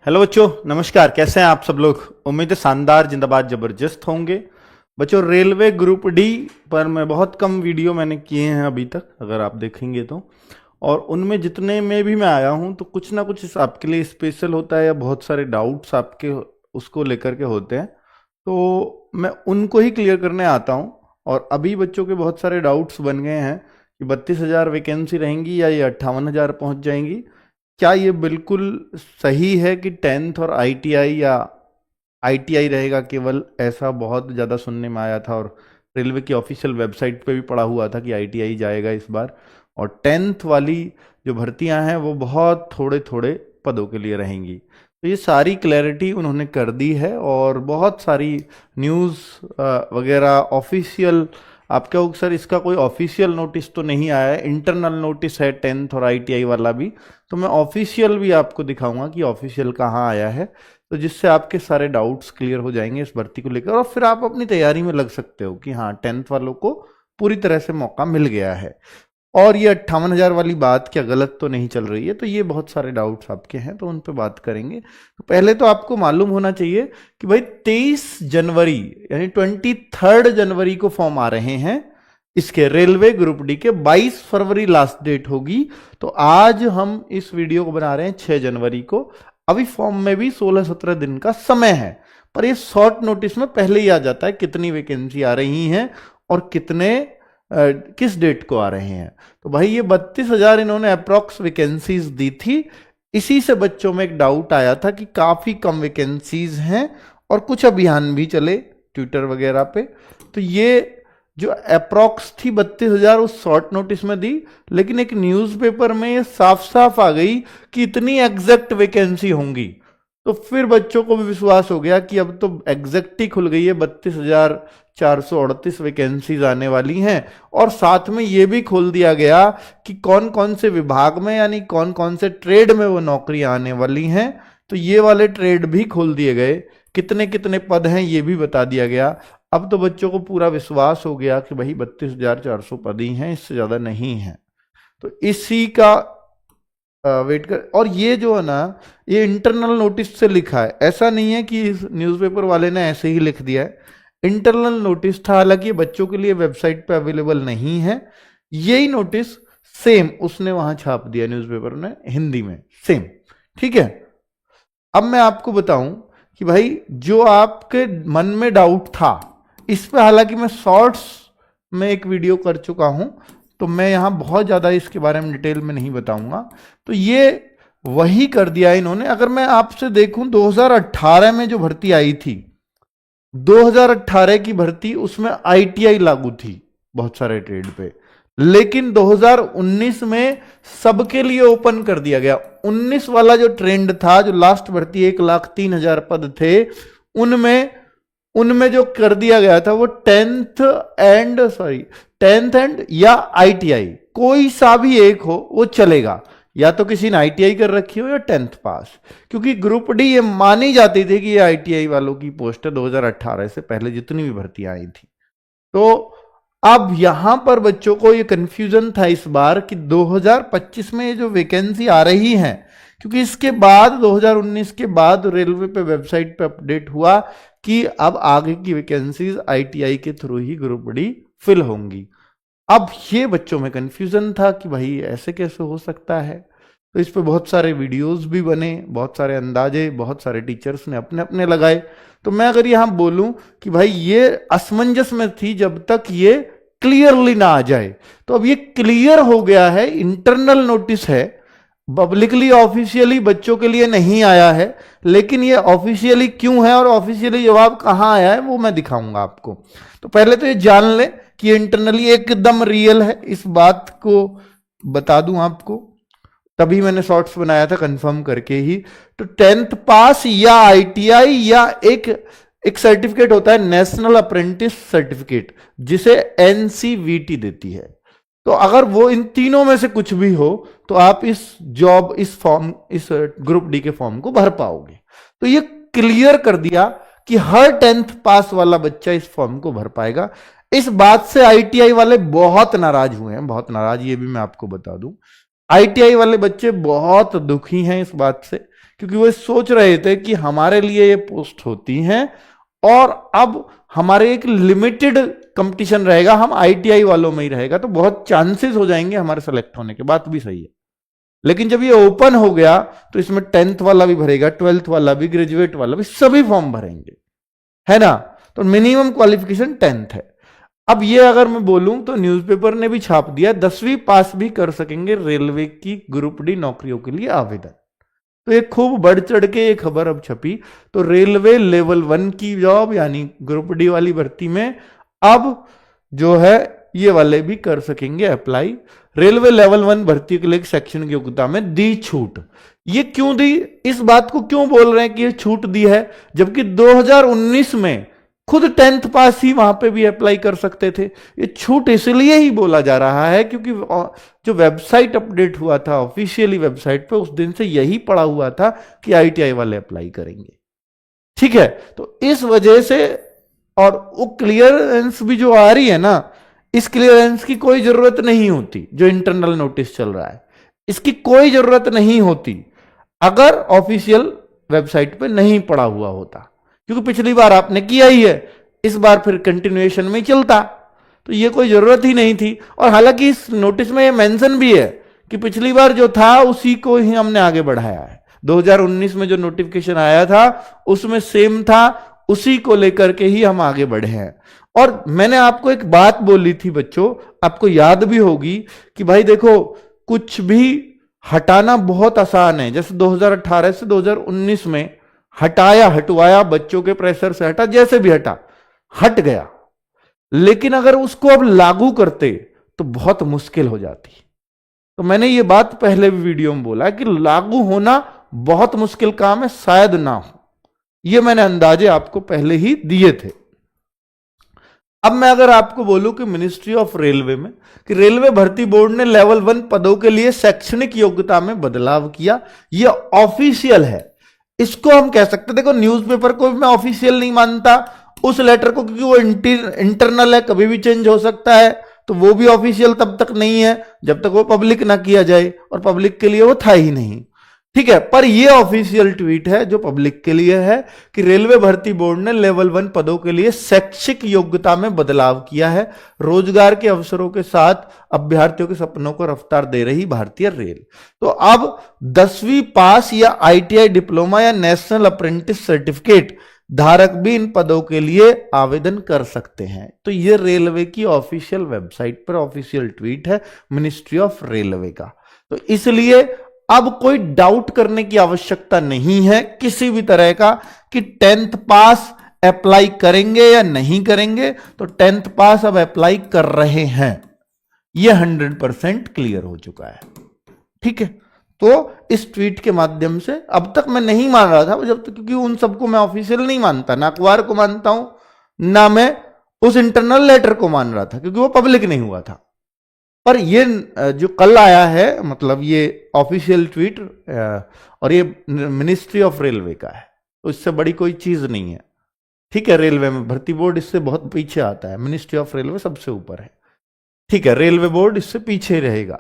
Hello बच्चों, नमस्कार। कैसे हैं आप सब लोग? उम्मीद है शानदार, जिंदाबाद, जबरदस्त होंगे। बच्चों, रेलवे ग्रुप डी पर मैं बहुत कम वीडियो मैंने किए हैं अभी तक, अगर आप देखेंगे तो। और उनमें जितने में भी मैं आया हूं तो कुछ ना कुछ आपके लिए स्पेशल होता है या बहुत सारे डाउट्स आपके उसको लेकर के होते हैं, तो मैं उनको ही क्लियर करने आता हूं। और अभी बच्चों के बहुत सारे डाउट्स बन गए हैं कि 32,000 वैकेंसी रहेंगी या ये 58,000 पहुंच जाएंगी। क्या ये बिल्कुल सही है कि टेंथ और आईटीआई या आईटीआई रहेगा केवल? ऐसा बहुत ज़्यादा सुनने में आया था और रेलवे की ऑफिशियल वेबसाइट पे भी पढ़ा हुआ था कि आईटीआई जाएगा इस बार। और टेंथ वाली जो भर्तियां हैं वो बहुत थोड़े थोड़े पदों के लिए रहेंगी। तो ये सारी क्लैरिटी उन्होंने कर दी है और बहुत सारी न्यूज़ वगैरह ऑफिशियल। आप कहोगे सर इसका कोई ऑफिशियल नोटिस तो नहीं आया है, इंटरनल नोटिस है टेंथ और आईटीआई वाला भी। तो मैं ऑफिशियल भी आपको दिखाऊंगा कि ऑफिशियल कहाँ आया है, तो जिससे आपके सारे डाउट्स क्लियर हो जाएंगे इस भर्ती को लेकर और फिर आप अपनी तैयारी में लग सकते हो कि हाँ, टेंथ वालों को पूरी तरह से मौका मिल गया है। और ये 58,000 वाली बात क्या गलत तो नहीं चल रही है? तो ये बहुत सारे डाउट्स आपके हैं, तो उन पे बात करेंगे। तो पहले तो आपको मालूम होना चाहिए कि भाई 23 जनवरी यानी 23 जनवरी को फॉर्म आ रहे हैं इसके रेलवे ग्रुप डी के। 22 फरवरी लास्ट डेट होगी। तो आज हम इस वीडियो को बना रहे हैं 6 जनवरी को। अभी फॉर्म में भी 16-17 दिन का समय है, पर ये शॉर्ट नोटिस में पहले ही आ जाता है कितनी वैकेंसी आ रही हैं और कितने किस डेट को आ रहे हैं। तो भाई ये 32,000 इन्होंने अप्रॉक्स वैकेंसीज दी थी। इसी से बच्चों में एक डाउट आया था कि काफी कम वैकेंसीज हैं और कुछ अभियान भी चले ट्विटर वगैरह पे। तो ये जो अप्रॉक्स थी 32,000 उस शॉर्ट नोटिस में दी, लेकिन एक न्यूज़पेपर में ये साफ साफ आ गई कि इतनी एग्जैक्ट वैकेंसी होंगी। तो फिर बच्चों को भी विश्वास हो गया कि अब तो एग्जैक्ट ही खुल गई है, 32,438 वैकेंसीज आने वाली हैं। और साथ में ये भी खोल दिया गया कि कौन कौन से विभाग में यानी कौन कौन से ट्रेड में वो नौकरियां आने वाली हैं। तो ये वाले ट्रेड भी खोल दिए गए, कितने कितने पद हैं ये भी बता दिया गया। अब तो बच्चों को पूरा विश्वास हो गया कि भाई 32,400 पद ही हैं, इससे ज्यादा नहीं है। तो इसी का वेट कर। और ये जो है ना, ये इंटरनल नोटिस से लिखा है, ऐसा नहीं है कि इस न्यूज़पेपर वाले ने ऐसे ही लिख दिया है। इंटरनल नोटिस था, हालांकि ये बच्चों के लिए वेबसाइट पे अवेलेबल नहीं है। यही नोटिस सेम उसने वहां छाप दिया न्यूज़पेपर ने हिंदी में, सेम। ठीक है। अब मैं आपको बताऊं कि भाई जो आपके मन में डाउट था इस पे, हालांकि मैं शॉर्ट्स में एक वीडियो कर चुका हूं, तो मैं यहां बहुत ज्यादा इसके बारे में डिटेल में नहीं बताऊंगा। तो ये वही कर दिया इन्होंने। अगर मैं आपसे देखूं 2018 में जो भर्ती आई थी, 2018 की भर्ती, उसमें आईटीआई लागू थी बहुत सारे ट्रेड पे। लेकिन 2019 में सबके लिए ओपन कर दिया गया। 19 वाला जो ट्रेंड था, जो लास्ट भर्ती 1,03,000 पद थे, उनमें उनमें जो कर दिया गया था वो टेंथ एंड या आईटीआई, कोई सा भी एक हो वो चलेगा। या तो किसी ने आईटीआई कर रखी हो या टेंथ पास, क्योंकि ग्रुप डी ये मानी जाती थी कि ये आईटीआई वालों की पोस्ट है 2018 से पहले जितनी भी भर्तियां आई थी। तो अब यहां पर बच्चों को ये कंफ्यूजन था इस बार कि 2025 में ये जो वैकेंसी आ रही है, क्योंकि इसके बाद 2019 के बाद रेलवे पे वेबसाइट पे अपडेट हुआ कि अब आगे की वैकेंसीज आईटीआई के थ्रू ही ग्रुप डी फिल होंगी। अब ये बच्चों में कंफ्यूजन था कि भाई ऐसे कैसे हो सकता है। तो इस पे बहुत सारे वीडियोस भी बने, बहुत सारे अंदाजे बहुत सारे टीचर्स ने अपने अपने लगाए। तो मैं अगर यहां बोलूं कि भाई ये असमंजस में थी जब तक ये क्लियरली ना आ जाए, तो अब ये क्लियर हो गया है। इंटरनल नोटिस है, पब्लिकली ऑफिशियली बच्चों के लिए नहीं आया है, लेकिन ये ऑफिशियली क्यों है और ऑफिशियली जवाब कहां आया है वो मैं दिखाऊंगा आपको। तो पहले तो ये जान ले कि ये इंटरनली एकदम रियल है, इस बात को बता दूं आपको, तभी मैंने शॉर्ट्स बनाया था कंफर्म करके ही। तो टेंथ पास या आईटीआई या एक सर्टिफिकेट होता है नेशनल अप्रेंटिस सर्टिफिकेट, जिसे एनसीवीटी देती है। तो अगर वो इन तीनों में से कुछ भी हो तो आप इस ग्रुप डी के फॉर्म को भर पाओगे। तो ये क्लियर कर दिया कि हर टेंथ पास वाला बच्चा इस फॉर्म को भर पाएगा। इस बात से आईटीआई वाले बहुत नाराज हुए हैं, बहुत नाराज, ये भी मैं आपको बता दूं। आईटीआई वाले बच्चे बहुत दुखी हैं इस बात से, क्योंकि वो सोच रहे थे कि हमारे लिए ये पोस्ट होती हैं और अब हमारे एक लिमिटेड कंपटीशन रहेगा, हम आईटीआई वालों में ही रहेगा, तो बहुत चांसेस हो जाएंगे हमारे सेलेक्ट होने के। बात भी सही है, लेकिन जब ये ओपन हो गया तो इसमें 10th वाला भी भरेगा, 12th वाला भी, ग्रेजुएट वाला भी, सभी फॉर्म भरेंगे, है ना। तो मिनिमम क्वालिफिकेशन 10th है। अब ये अगर मैं बोलूं तो न्यूज़पेपर ने भी छाप दिया, 10वीं पास भी कर सकेंगे रेलवे की ग्रुप डी नौकरियों के लिए आवेदन। तो ये खूब बढ़ चढ़ के ये खबर अब छपी। तो रेलवे लेवल 1 की जॉब यानी ग्रुप डी वाली भर्ती में अब जो है ये वाले भी कर सकेंगे अप्लाई। रेलवे लेवल 1 भर्ती के लिए शैक्षणिक योग्यता में दी छूट। ये क्यों दी, इस बात को क्यों बोल रहे हैं कि ये छूट दी है, जबकि 2019 में खुद 10th पास ही वहां पे भी अप्लाई कर सकते थे। ये छूट इसलिए ही बोला जा रहा है क्योंकि जो वेबसाइट अपडेट हुआ था ऑफिशियली वेबसाइट पे, उस दिन से यही पड़ा हुआ था कि आईटीआई वाले अप्लाई करेंगे। ठीक है, तो इस वजह से, और वो क्लियरेंस भी जो आ रही है ना, इस क्लियरेंस की कोई जरूरत नहीं होती। जो इंटरनल नोटिस चल रहा है इसकी कोई जरूरत नहीं होती अगर ऑफिशियल वेबसाइट पे नहीं पड़ा हुआ होता, क्योंकि पिछली बार आपने किया ही है, इस बार फिर कंटिन्यूएशन में चलता, तो ये कोई जरूरत ही नहीं थी। और हालांकि इस नोटिस में ये मेंशन भी है कि पिछली बार जो था उसी को ही हमने आगे बढ़ाया है। 2019 में जो नोटिफिकेशन आया था उसमें सेम था, उसी को लेकर के ही हम आगे बढ़े हैं। और मैंने आपको एक बात बोली थी बच्चों, आपको याद भी होगी कि भाई देखो, कुछ भी हटाना बहुत आसान है। जैसे 2018 से 2019 में हटवाया, बच्चों के प्रेशर से हटा, जैसे भी हट गया, लेकिन अगर उसको अब लागू करते तो बहुत मुश्किल हो जाती। तो मैंने ये बात पहले भी वीडियो में बोला कि लागू होना बहुत मुश्किल काम है, शायद ना हो। ये मैंने अंदाजे आपको पहले ही दिए थे। अब मैं अगर आपको बोलूं कि मिनिस्ट्री ऑफ रेलवे में कि रेलवे भर्ती बोर्ड ने लेवल 1 पदों के लिए शैक्षणिक योग्यता में बदलाव किया, यह ऑफिशियल है, इसको हम कह सकते। देखो, न्यूज़पेपर को भी मैं ऑफिशियल नहीं मानता, उस लेटर को, क्योंकि वो इंटरनल है, कभी भी चेंज हो सकता है, तो वो भी ऑफिशियल तब तक नहीं है जब तक वो पब्लिक ना किया जाए, और पब्लिक के लिए वो था ही नहीं। ठीक है, पर ये ऑफिशियल ट्वीट है जो पब्लिक के लिए है कि रेलवे भर्ती बोर्ड ने लेवल 1 पदों के लिए शैक्षिक योग्यता में बदलाव किया है। रोजगार के अवसरों के साथ अभ्यर्थियों के सपनों को रफ्तार दे रही भारतीय रेल। तो अब 10वीं पास या आईटीआई डिप्लोमा या नेशनल अप्रेंटिस सर्टिफिकेट धारक भी इन पदों के लिए आवेदन कर सकते हैं। तो ये रेलवे की ऑफिशियल वेबसाइट पर ऑफिशियल ट्वीट है मिनिस्ट्री ऑफ रेलवे का। तो इसलिए अब कोई डाउट करने की आवश्यकता नहीं है किसी भी तरह का कि 10th पास अप्लाई करेंगे या नहीं करेंगे। तो 10th पास अब अप्लाई कर रहे हैं, यह 100% क्लियर हो चुका है। ठीक है, तो इस ट्वीट के माध्यम से, अब तक मैं नहीं मान रहा था जब तक, क्योंकि उन सबको मैं ऑफिशियल नहीं मानता, ना अखबार को मानता हूं, ना मैं उस इंटरनल लेटर को मान रहा था, क्योंकि वो पब्लिक नहीं हुआ था। पर ये जो कल आया है, मतलब ये ऑफिशियल ट्वीट, और ये मिनिस्ट्री ऑफ रेलवे का है, तो इससे बड़ी कोई चीज नहीं है। ठीक है, रेलवे में भर्ती बोर्ड इससे बहुत पीछे आता है, मिनिस्ट्री ऑफ रेलवे सबसे ऊपर है। ठीक है, रेलवे बोर्ड इससे पीछे रहेगा।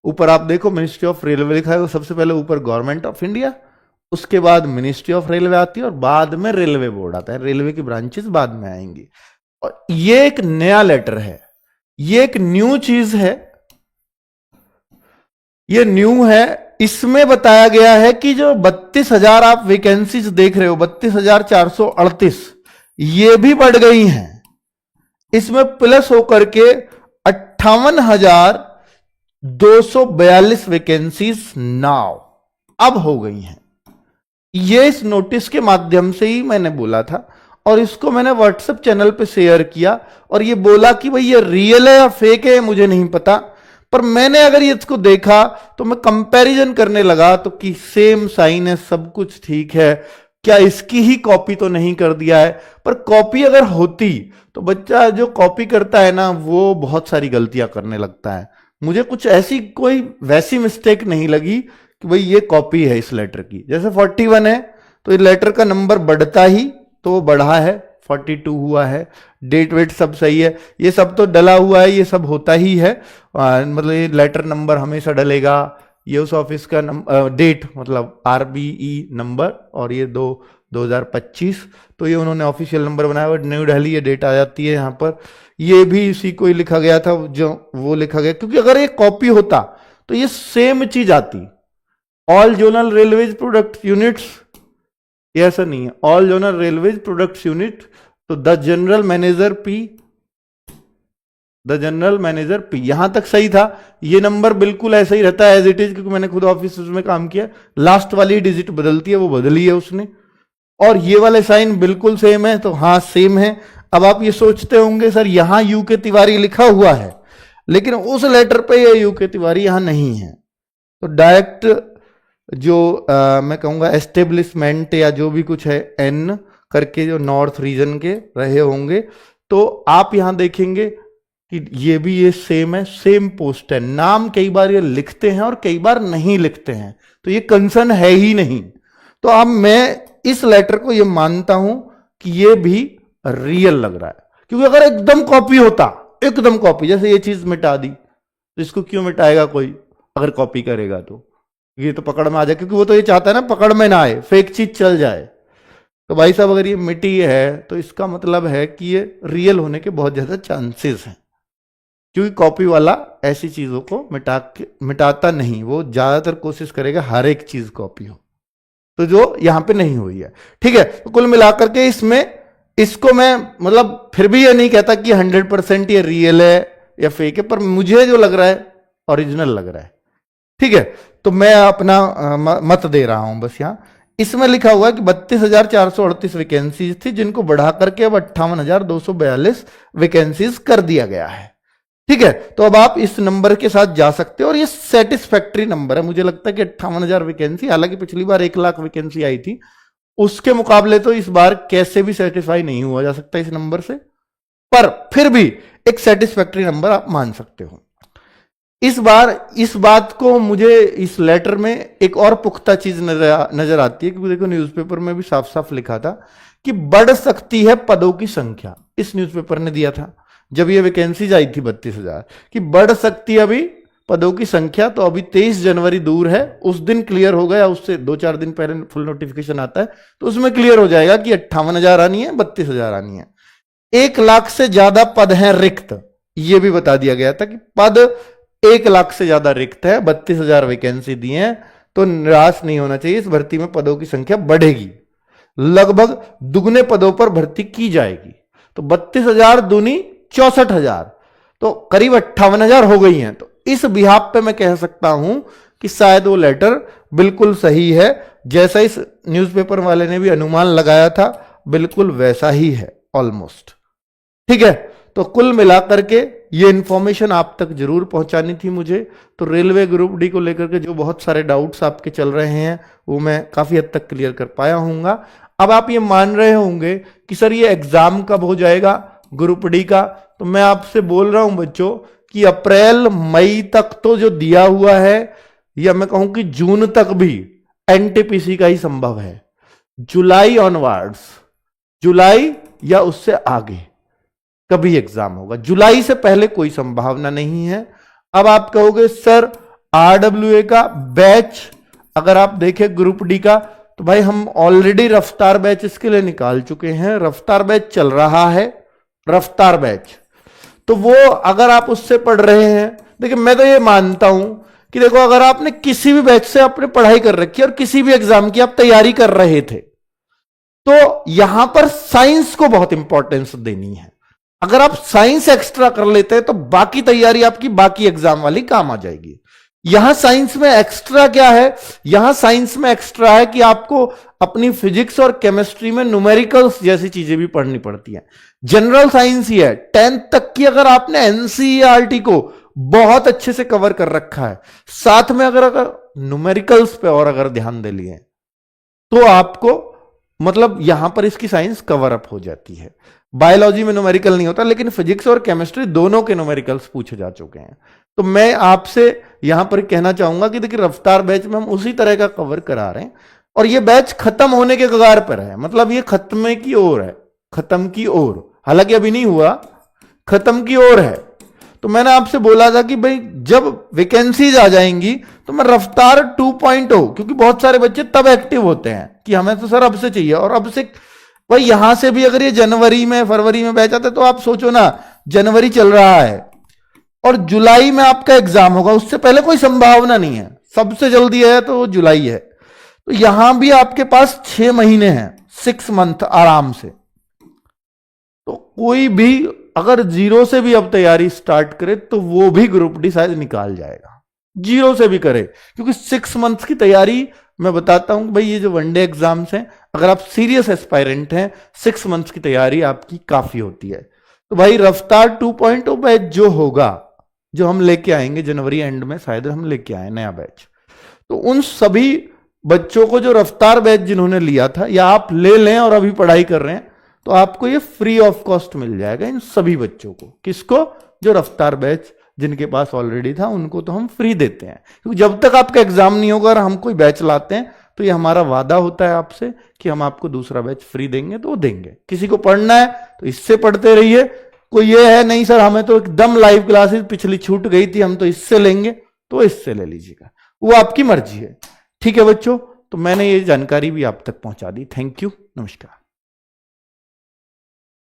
ऊपर आप देखो मिनिस्ट्री ऑफ रेलवे लिखा है, सबसे पहले ऊपर गवर्नमेंट ऑफ इंडिया, उसके बाद मिनिस्ट्री ऑफ रेलवे आती है, और बाद में रेलवे बोर्ड आता है। रेलवे की ब्रांचेस बाद में आएंगी। और ये एक नया लेटर है, ये एक न्यू चीज है, ये न्यू है। इसमें बताया गया है कि जो 32,000 आप वैकेंसीज देख रहे हो, 32,438, ये भी बढ़ गई हैं। इसमें प्लस होकर के 58,242 वैकेंसीज नाउ अब हो गई हैं। ये इस नोटिस के माध्यम से ही मैंने बोला था, और इसको मैंने व्हाट्सएप चैनल पे शेयर किया, और ये बोला कि भाई ये रियल है या फेक है मुझे नहीं पता, पर मैंने अगर ये इसको देखा तो मैं कंपैरिजन करने लगा, तो कि सेम साइन है, सब कुछ ठीक है, क्या इसकी ही कॉपी तो नहीं कर दिया है। पर कॉपी अगर होती तो बच्चा जो कॉपी करता है ना, वो बहुत सारी गलतियां करने लगता है। मुझे कुछ ऐसी कोई वैसी मिस्टेक नहीं लगी कि भाई ये कॉपी है इस लेटर की। जैसे 41 है तो इस लेटर का नंबर बढ़ता ही, तो वो बढ़ा है, 42 हुआ है, डेट वेट सब सही है, ये सब तो डला हुआ है, ये सब होता ही है। मतलब ये लेटर नंबर हमेशा डलेगा, ये उस ऑफिस का डेट मतलब RBE नंबर, और ये 2025, तो ये उन्होंने ऑफिशियल नंबर बनाया हुआ, न्यू दिल्ली ये डेट आ जाती है यहाँ पर। ये भी इसी को ही लिखा गया था, जो वो लिखा गया, क्योंकि अगर ये कॉपी होता तो ये सेम चीज आती, all zonal railways product units, ये ऐसा नहीं है, all zonal railways products unit, तो द जनरल मैनेजर पी, यहां तक सही था। ये नंबर बिल्कुल ऐसा ही रहता है एज इट इज, क्योंकि मैंने खुद ऑफिस में काम किया, लास्ट वाली डिजिट बदलती है, वो बदली है उसने। और ये वाले साइन बिल्कुल सेम है, तो हाँ सेम है। अब आप ये सोचते होंगे सर यहां यूके तिवारी लिखा हुआ है, लेकिन उस लेटर पे ये यूके तिवारी यहां नहीं है, तो डायरेक्ट जो मैं कहूंगा एस्टेब्लिशमेंट या जो भी कुछ है एन करके जो नॉर्थ रीजन के रहे होंगे, तो आप यहां देखेंगे कि ये भी ये सेम है, सेम पोस्ट है। नाम कई बार ये लिखते हैं और कई बार नहीं लिखते हैं, तो ये कंसर्न है ही नहीं। तो अब मैं इस लेटर को ये मानता हूं कि ये भी रियल लग रहा है, क्योंकि अगर एकदम कॉपी होता, एकदम कॉपी, जैसे ये चीज मिटा दी, तो इसको क्यों मिटाएगा कोई अगर कॉपी करेगा, तो ये तो पकड़ में आ जाए, क्योंकि वो तो ये चाहता है ना पकड़ में ना आए, फेक चीज चल जाए। तो भाई साहब अगर ये मिटी है तो इसका मतलब है कि ये रियल होने के बहुत ज्यादा चांसेस हैं, क्योंकि कॉपी वाला ऐसी चीजों को मिटाता नहीं, वो ज्यादातर कोशिश करेगा हर एक चीज कॉपी हो, तो जो यहां पे नहीं हुई है। ठीक है, तो कुल मिलाकर के इसको मैं मतलब फिर भी ये नहीं कहता कि 100% ये रियल है या फेक है, पर मुझे जो लग रहा है ओरिजिनल लग रहा है। ठीक है, तो मैं अपना मत दे रहा हूं बस। यहां इसमें लिखा हुआ है कि 32,438 वैकेंसीज थी, जिनको बढ़ा करके अब 58,242 वैकेंसीज कर दिया गया है। ठीक है, तो अब आप इस नंबर के साथ जा सकते हो, और ये सेटिस्फैक्ट्री नंबर है। मुझे लगता है कि 58,000 वैकेंसी, हालांकि पिछली बार 1 लाख वैकेंसी आई थी, उसके मुकाबले तो इस बार कैसे भी सेटिस्फाई नहीं हुआ जा सकता इस नंबर से, पर फिर भी एक सेटिस्फैक्ट्री नंबर आप मान सकते हो। इस बार इस बात को मुझे इस लेटर में एक और पुख्ता चीज नजर आती है, क्योंकि देखो न्यूज़पेपर में भी साफ साफ लिखा था कि बढ़ सकती है पदों की संख्या। इस न्यूज़पेपर ने दिया था जब ये वैकेंसीज आई थी 32,000 कि बढ़ सकती है अभी पदों की संख्या, तो अभी 23 जनवरी दूर है, उस दिन क्लियर हो गया, उससे 2-4 दिन पहले फुल नोटिफिकेशन आता है, तो उसमें क्लियर हो जाएगा कि 58,000 आनी है, 32,000 आनी है। 1 लाख से ज्यादा पद हैं रिक्त, ये भी बता दिया गया था कि पद 1 लाख से ज्यादा रिक्त है, 32,000 वैकेंसी दी है, तो निराश नहीं होना चाहिए, इस भर्ती में पदों की संख्या बढ़ेगी, लगभग दुगने पदों पर भर्ती की जाएगी। तो 32,000 दूनी 64,000, तो करीब 58,000 हो गई हैं। तो इस बिहाफ पे मैं कह सकता हूं कि शायद वो लेटर बिल्कुल सही है, जैसा इस न्यूज़पेपर वाले ने भी अनुमान लगाया था, बिल्कुल वैसा ही है ऑलमोस्ट। ठीक है, तो कुल मिलाकर के ये इंफॉर्मेशन आप तक जरूर पहुंचानी थी मुझे। तो रेलवे ग्रुप डी को लेकर के जो बहुत सारे डाउट्स आपके चल रहे हैं, वो मैं काफी हद तक क्लियर कर पाया हूंगा। अब आप ये मान रहे होंगे कि सर ये एग्जाम कब हो जाएगा ग्रुप डी का, तो मैं आपसे बोल रहा हूं बच्चों कि अप्रैल मई तक तो जो दिया हुआ है, या मैं कहूं कि जून तक भी एनटीपीसी का ही संभव है। जुलाई ऑनवर्ड्स, जुलाई या उससे आगे कभी एग्जाम होगा, जुलाई से पहले कोई संभावना नहीं है। अब आप कहोगे सर आरडब्ल्यूए का बैच अगर आप देखें ग्रुप डी का, तो भाई हम ऑलरेडी रफ्तार बैच इसके लिए निकाल चुके हैं, रफ्तार बैच चल रहा है, रफ्तार बैच, तो वो अगर आप उससे पढ़ रहे हैं, देखिए मैं तो ये मानता हूं कि देखो अगर आपने किसी भी बैच से आपने पढ़ाई कर रखी है और किसी भी एग्जाम की आप तैयारी कर रहे थे, तो यहां पर साइंस को बहुत इंपॉर्टेंस देनी है। अगर आप साइंस एक्स्ट्रा कर लेते हैं तो बाकी तैयारी आपकी बाकी एग्जाम वाली काम आ जाएगी। यहां साइंस में एक्स्ट्रा क्या है, यहां साइंस में एक्स्ट्रा है कि आपको अपनी फिजिक्स और केमिस्ट्री में न्यूमेरिकल्स जैसी चीजें भी पढ़नी पड़ती हैं। जनरल साइंस ही है, 10th तक की अगर आपने एनसीईआरटी को बहुत अच्छे से कवर कर रखा है, साथ में अगर न्यूमेरिकल्स पे और अगर ध्यान दे लिए, तो आपको मतलब यहां पर इसकी साइंस कवर अप हो जाती है। बायोलॉजी में न्यूमेरिकल नहीं होता, लेकिन फिजिक्स और केमिस्ट्री दोनों के न्यूमेरिकल्स पूछे जा चुके हैं। तो मैं आपसे यहां पर कहना चाहूंगा कि देखिए रफ्तार बैच में हम उसी तरह का कवर करा रहे हैं, और ये बैच खत्म होने के कगार पर है, मतलब ये खत्मे की ओर है, खत्म की ओर, हालांकि अभी नहीं हुआ, खत्म की ओर है। तो मैंने आपसे बोला था कि भाई जब वैकेंसीज आ जाएंगी तो मैं रफ्तार 2.0, क्योंकि बहुत सारे बच्चे तब एक्टिव होते हैं कि हमें तो सर अब से चाहिए, और अब से भाई यहां से भी अगर ये जनवरी में फरवरी में बैच जाते तो आप सोचो ना, जनवरी चल रहा है और जुलाई में आपका एग्जाम होगा, उससे पहले कोई संभावना नहीं है, सबसे जल्दी है तो जुलाई है। तो यहां भी आपके पास 6 महीने हैं, 6 मंथ आराम से। तो कोई भी अगर जीरो से भी अब तैयारी स्टार्ट करे तो वो भी ग्रुप डी शायद निकाल जाएगा, जीरो से भी करे, क्योंकि 6 मंथ की तैयारी मैं बताता हूं भाई, ये जो वनडे एग्जाम्स हैं, अगर आप सीरियस एस्पायरेंट हैं 6 मंथ्स की तैयारी आपकी काफी होती है। तो भाई रफ्तार 2.0 बैच जो होगा, जो हम लेके आएंगे जनवरी एंड में, शायद हम लेके आए नया बैच, तो उन सभी बच्चों को जो रफ्तार बैच जिन्होंने लिया था, या आप ले लें और अभी पढ़ाई कर रहे हैं, तो आपको ये फ्री ऑफ कॉस्ट मिल जाएगा इन सभी बच्चों को। किसको? जो रफ्तार बैच जिनके पास ऑलरेडी था उनको तो हम फ्री देते हैं, क्योंकि जब तक आपका एग्जाम नहीं होगा और हम कोई बैच लाते हैं तो ये हमारा वादा होता है आपसे कि हम आपको दूसरा बैच फ्री देंगे, तो वो देंगे। किसी को पढ़ना है तो इससे पढ़ते रहिए, कोई ये है नहीं सर हमें तो एकदम लाइव क्लासेस पिछली छूट गई थी हम तो इससे लेंगे, तो इससे ले लीजिएगा, वो आपकी मर्जी है। ठीक है बच्चों, तो मैंने ये जानकारी भी आप तक पहुंचा दी। थैंक यू, नमस्कार।